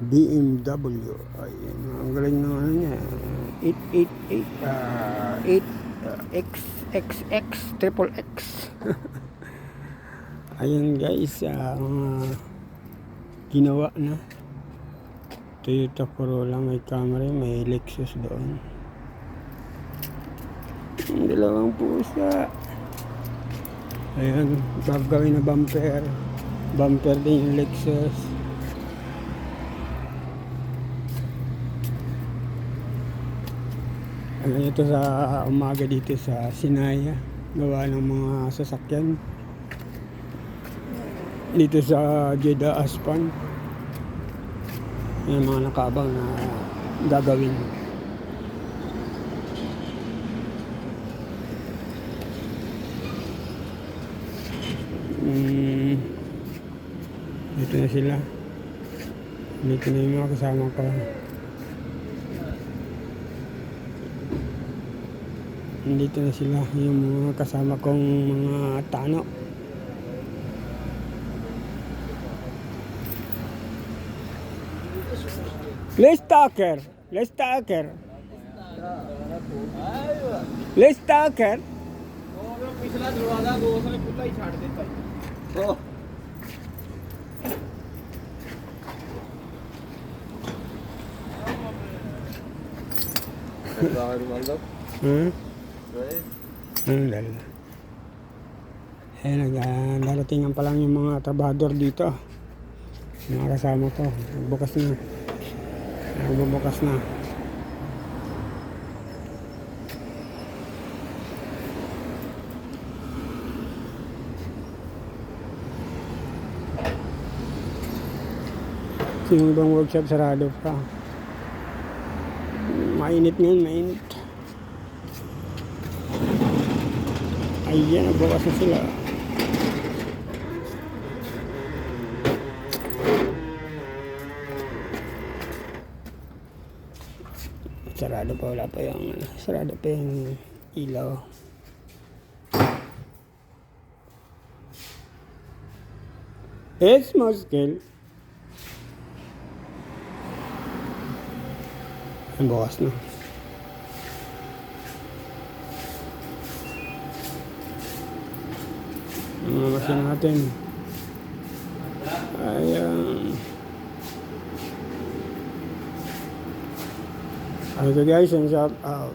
BMW. Ayun, ang galing ng ano niya. 8 XXX triple X. Ayun guys, mga ginawa na. Toyota Corolla, may Camry, may Lexus doon. Ang dalawang pusa. Ayan, gagawin na bumper. Bumper din yung Lexus. Ayan, ito sa umaga dito sa Sinaya. Gawa ng mga sasakyan. Dito sa Jeddah Aspan. Ayan, mga nakabang na gagawin. Dito na sila. Dito na yung mga kasama ko. Dito na sila yung mga kasama kong mga tano. Let's talker. पिछला दरवाजा दो उसने खुला ही छाड़ देता है। Darating pa lang yung mga trabador dito. Mga kasama ko. Bukas na. Bubukas na. Yung ibang workshop sarado pa. Mainit ngayon, mainit. Ayan, nagbukas na sila. Sarado pa, wala pa yung sarado pa yung ilaw. It's muscle. Ang bukas na. Ang mga masin natin. Ayan. Okay guys, and shout out.